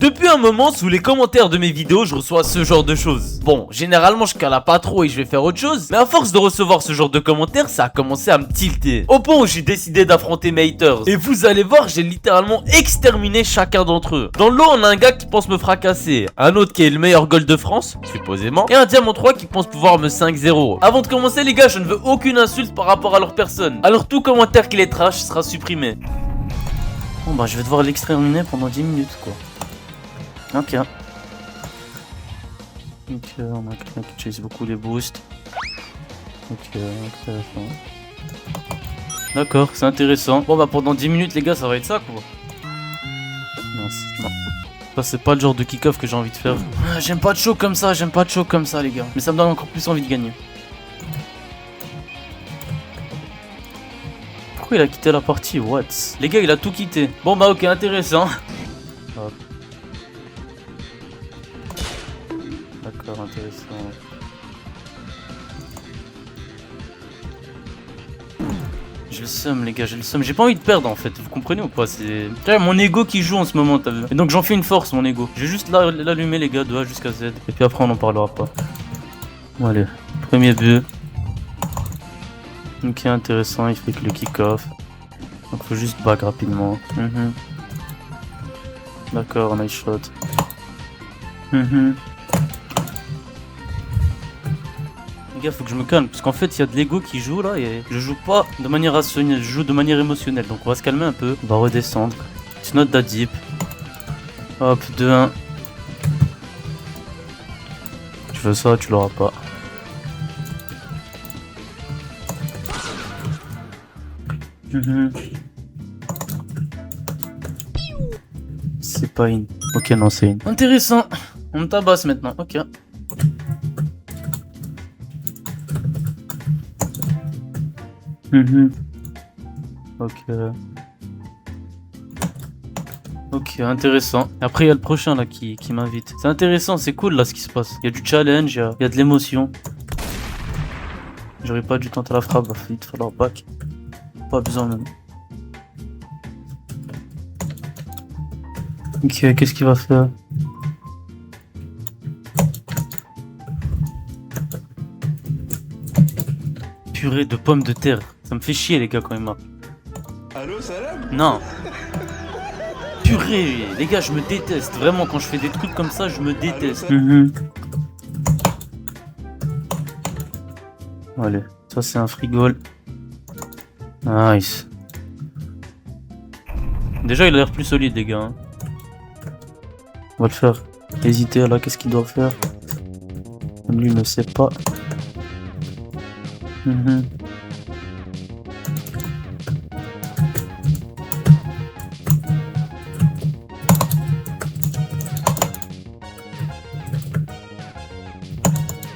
Depuis un moment, sous les commentaires de mes vidéos, je reçois ce genre de choses. Bon, généralement je cala pas trop et je vais faire autre chose, mais à force de recevoir ce genre de commentaires, ça a commencé à me tilter. Au point où j'ai décidé d'affronter mes haters. Et vous allez voir, j'ai littéralement exterminé chacun d'entre eux. Dans le lot, on a un gars qui pense me fracasser, un autre qui est le meilleur goal de France, supposément, et un diamant 3 qui pense pouvoir me 5-0. Avant de commencer les gars, je ne veux aucune insulte par rapport à leur personne. Alors tout commentaire qui les trash sera supprimé. Bon bah je vais devoir l'exterminer pendant 10 minutes quoi. Ok. Ok, on a quelqu'un qui chase beaucoup les boosts. Ok, intéressant. D'accord, c'est intéressant. Bon bah pendant 10 minutes les gars, ça va être ça quoi. Non. Ça c'est pas le genre de kick-off que j'ai envie de faire. J'aime pas de show comme ça, les gars. Mais ça me donne encore plus envie de gagner. Pourquoi il a quitté la partie? What? Les gars, il a tout quitté. Bon bah ok, intéressant. Hop. D'accord, intéressant. J'ai le seum les gars, j'ai le seum. J'ai pas envie de perdre en fait, vous comprenez ou pas? C'est mon ego qui joue en ce moment, t'as vu? Et donc j'en fais une force, mon ego. Je vais juste l'allumer les gars, de A jusqu'à Z. Et puis après on en parlera pas. Bon, allez, premier but. Ok, intéressant, il fait que le kick-off. Donc faut juste back rapidement. D'accord, nice shot. Les gars, faut que je me calme, parce qu'en fait, il y a de l'ego qui joue là, et je joue pas de manière rationnelle, je joue de manière émotionnelle. Donc on va se calmer un peu, on va redescendre. It's not that deep. Hop, 2-1. Tu veux ça, tu l'auras pas. C'est pas in. Ok, non, c'est in. Intéressant. On me tabasse maintenant, ok. Ok. Ok, intéressant. Après, il y a le prochain là qui m'invite. C'est intéressant, c'est cool là ce qui se passe. Il y a du challenge, il y a de l'émotion. J'aurais pas dû tenter la frappe, il va falloir back. Pas besoin même. Ok, qu'est-ce qu'il va faire? Purée de pommes de terre. Ça me fait chier les gars quand il marque. Allô, salam? Non. Purée, les gars, je me déteste. Vraiment, quand je fais des trucs comme ça, je me déteste. Allez, ça c'est un free goal. Nice. Déjà, il a l'air plus solide, les gars. Hein. On va le faire. Hésiter là, qu'est-ce qu'il doit faire? Lui ne sait pas.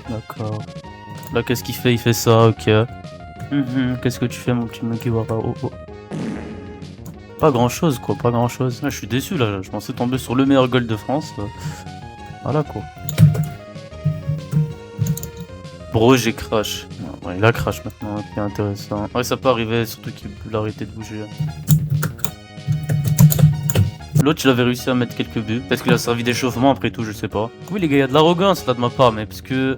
D'accord. Là, qu'est-ce qu'il fait? Il fait ça, ok. Qu'est-ce que tu fais, mon petit Mugiwara? Oh. Pas grand chose, quoi, pas grand chose. Ah, je suis déçu là, je pensais tomber sur le meilleur goal de France. Voilà quoi. Bro, j'ai crash. Ouais, il a crash maintenant, ok, intéressant. Ouais, ça peut arriver, surtout qu'il peut arrêter de bouger. L'autre, il avait réussi à mettre quelques buts. Peut-être qu'il a servi d'échauffement après tout, je sais pas. Oui, les gars, il y a de l'arrogance là de ma part, mais parce que.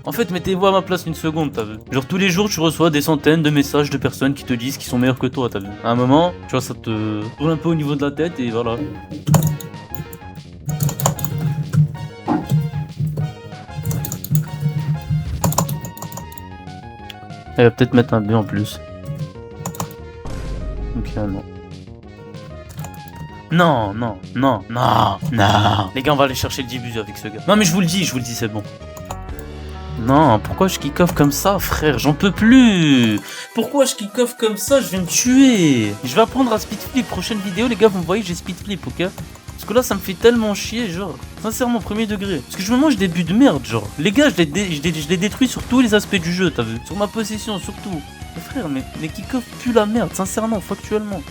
En fait, mettez-vous à ma place une seconde, t'as vu. Genre tous les jours, tu reçois des centaines de messages de personnes qui te disent qu'ils sont meilleurs que toi, t'as vu. À un moment, tu vois, ça te tourne un peu au niveau de la tête et voilà. Elle va peut-être mettre un but en plus. Ok, non. Non. Les gars, on va aller chercher le 10 buts avec ce gars. Non, mais je vous le dis, c'est bon. Non, pourquoi je kick-off comme ça, frère? J'en peux plus. Pourquoi je kick-off comme ça? Je vais me tuer. Je vais apprendre à speed flip. Prochaine vidéo, les gars, vous me voyez, j'ai speed flip, ok? Parce que là, ça me fait tellement chier, genre. Sincèrement, premier degré. Parce que je me mange des buts de merde, genre. Les gars, je les détruis sur tous les aspects du jeu, t'as vu? Sur ma possession, surtout. Mais frère, mais kick-off pue la merde, sincèrement, factuellement.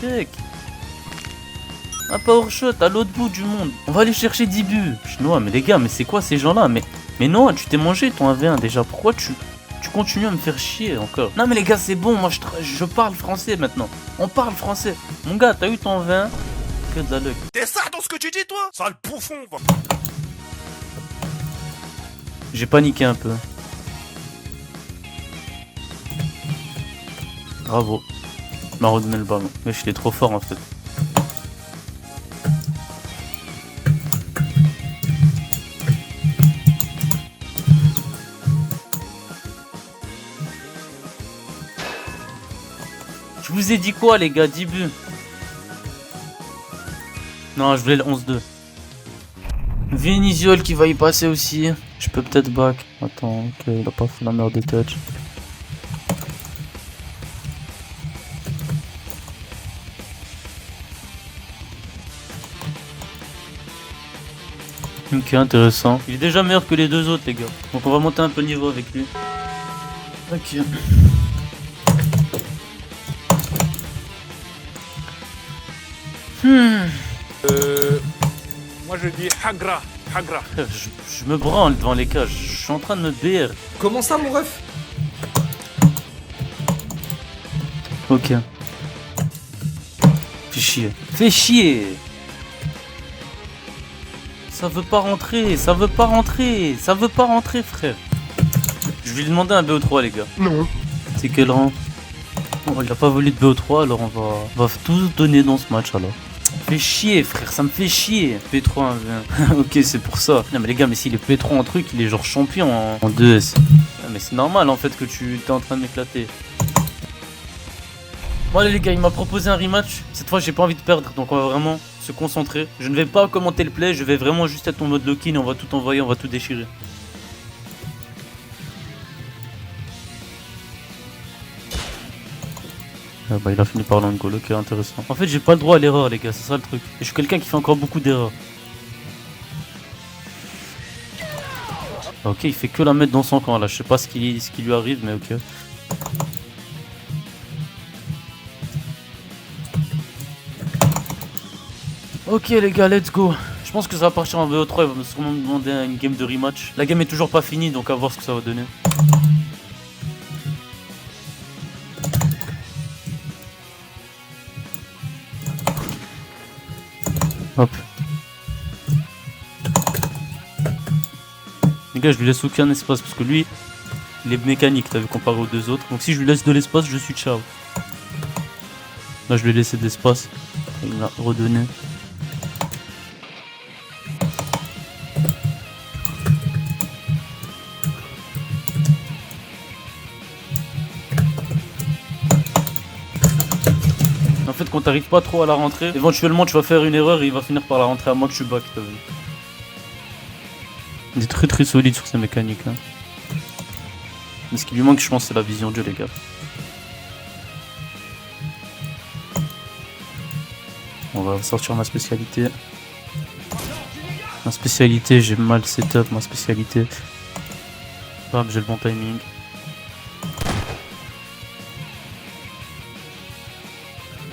Check. Un power shot à l'autre bout du monde. On va aller chercher 10 buts. Chinois, mais les gars, mais c'est quoi ces gens-là? Mais non, tu t'es mangé ton 1v1 déjà. Pourquoi tu continues à me faire chier encore? Non mais les gars, c'est bon, moi je parle français maintenant. On parle français. Mon gars, t'as eu ton 20. Ok, que de la luck. T'es ça dans ce que tu dis, toi? Sale bouffon, va. J'ai paniqué un peu. Bravo. Il m'a redonné le ballon. Mais je suis trop fort en fait. Je vous ai dit quoi les gars, 10 buts. Non, je voulais le 11-2. Vinicius qui va y passer aussi. Je peux peut-être back. Attends, ok, il a pas fait la meilleure des touches. Ok, intéressant. Il est déjà meilleur que les deux autres les gars. Donc on va monter un peu le niveau avec lui. Ok. Moi je dis Hagra, Hagra. Frère, je me branle devant les cages. Je suis en train de me BR. Comment ça, mon ref? Ok. Fais chier. Fais chier. Ça veut pas rentrer, ça veut pas rentrer, ça veut pas rentrer, frère. Je vais lui demander un BO3, les gars. Non. C'est quel rang? Oh, il a pas voulu de BO3, alors on va tout donner dans ce match, alors. Fais chier, frère, ça me fait chier. P3 1v1. Ok, c'est pour ça. Non, mais les gars, mais s'il est P3 en truc, il est genre champion en 2S. Ah, mais c'est normal, en fait, que tu t'es en train de m'éclater. Bon allez les gars, il m'a proposé un rematch. Cette fois j'ai pas envie de perdre, donc on va vraiment se concentrer. Je ne vais pas commenter le play, je vais vraiment juste être en mode lock-in. On va tout envoyer, on va tout déchirer. Ah bah il a fini par l'angle, ok, intéressant. En fait j'ai pas le droit à l'erreur les gars, c'est ça le truc. Et je suis quelqu'un qui fait encore beaucoup d'erreurs. Ok, il fait que la mettre dans son camp là, je sais pas ce qui lui arrive mais ok. Ok les gars, let's go. Je pense que ça va partir en VO3, il va me sûrement me demander une game de rematch. La game est toujours pas finie, donc à voir ce que ça va donner. Hop. Les gars, je lui laisse aucun espace parce que lui, il est mécanique, t'as vu, comparé aux deux autres. Donc si je lui laisse de l'espace, je suis ciao. Là, je lui ai laissé de l'espace. Il m'a redonné. En fait, quand t'arrives pas trop à la rentrée, éventuellement tu vas faire une erreur et il va finir par la rentrer à moi que je suis back, t'as vu. Il est très solide sur ses mécaniques. Hein. Mais ce qui lui manque, je pense, c'est la vision de jeu, les gars. On va sortir ma spécialité. Ma spécialité, j'ai mal setup, ma spécialité. Bam, j'ai le bon timing.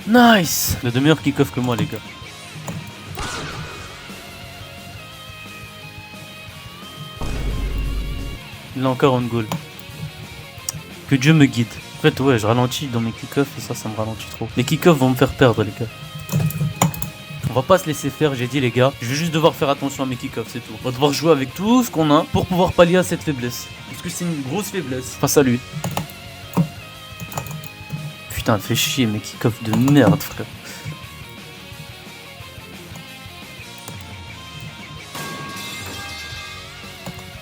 Nice! Il a de meilleurs kick-off que moi, les gars. Il a encore une goal. Que Dieu me guide. En fait, ouais, je ralentis dans mes kick-offs et ça me ralentit trop. Les kick-offs vont me faire perdre, les gars. On va pas se laisser faire, j'ai dit, les gars. Je vais juste devoir faire attention à mes kick-offs, c'est tout. On va devoir jouer avec tout ce qu'on a pour pouvoir pallier à cette faiblesse. Parce que c'est une grosse faiblesse face à lui. Putain, fais chier, mes kick-offs de merde, frère.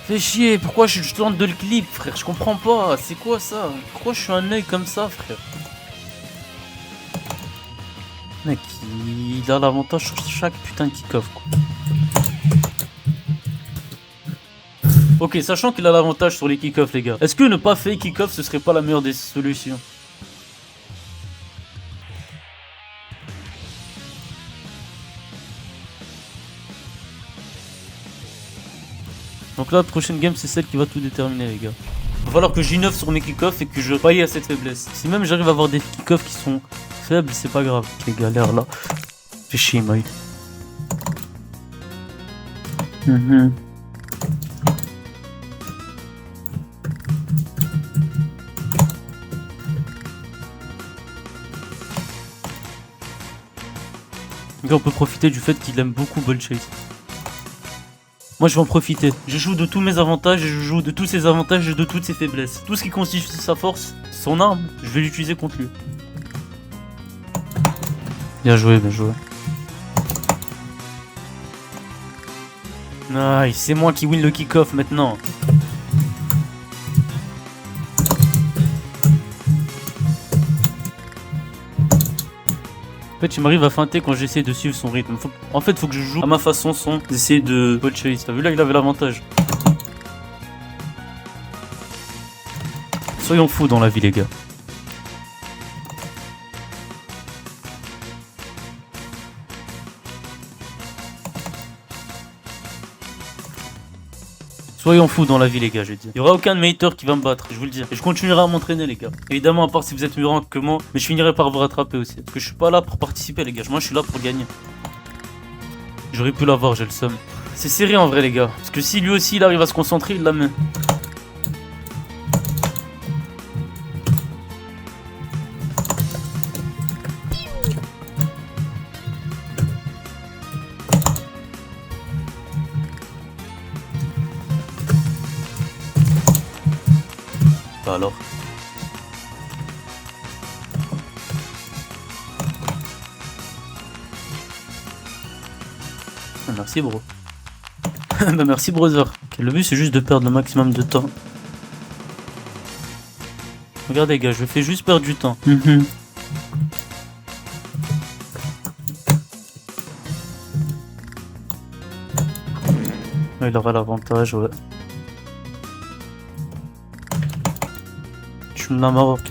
Fais chier, pourquoi je tente de le clip, frère? Je comprends pas, c'est quoi ça? Pourquoi je suis un œil comme ça, frère? Mec, il a l'avantage sur chaque putain de kick-off, quoi. Ok, sachant qu'il a l'avantage sur les kick-off, les gars. Est-ce que ne pas faire kick-off, ce serait pas la meilleure des solutions? Donc là, la prochaine game, c'est celle qui va tout déterminer, les gars. Il va falloir que j'innove sur mes kick-offs et que je paille à cette faiblesse. Si même j'arrive à avoir des kick-offs qui sont faibles, c'est pas grave. Les galères là. Fais chier, Moï. Donc on peut profiter du fait qu'il aime beaucoup Ball Chase. Moi je vais en profiter. Je joue de tous mes avantages et je joue de tous ses avantages et de toutes ses faiblesses. Tout ce qui constitue sa force, son arme, je vais l'utiliser contre lui. Bien joué, bien joué. Nice, c'est moi qui win le kick-off maintenant. En fait, il m'arrive à feinter quand j'essaie de suivre son rythme. En fait, faut que je joue à ma façon sans essayer de Ball Chase. T'as vu là, il avait l'avantage. Soyons fous dans la vie, les gars. Soyons fous dans la vie, les gars, je dis. Il y aura aucun de mes haters qui va me battre, je vous le dis. Et je continuerai à m'entraîner, les gars. Évidemment, à part si vous êtes mieux rank que moi, mais je finirai par vous rattraper aussi. Parce que je suis pas là pour participer, les gars. Moi, je suis là pour gagner. J'aurais pu l'avoir, j'ai le seum. C'est serré en vrai, les gars. Parce que si lui aussi il arrive à se concentrer, il la met. Bah alors. Ah, merci bro. Bah merci brother. Okay, le but c'est juste de perdre le maximum de temps. Regardez gars, je fais juste perdre du temps. Il aura l'avantage, ouais. Je me la maroque.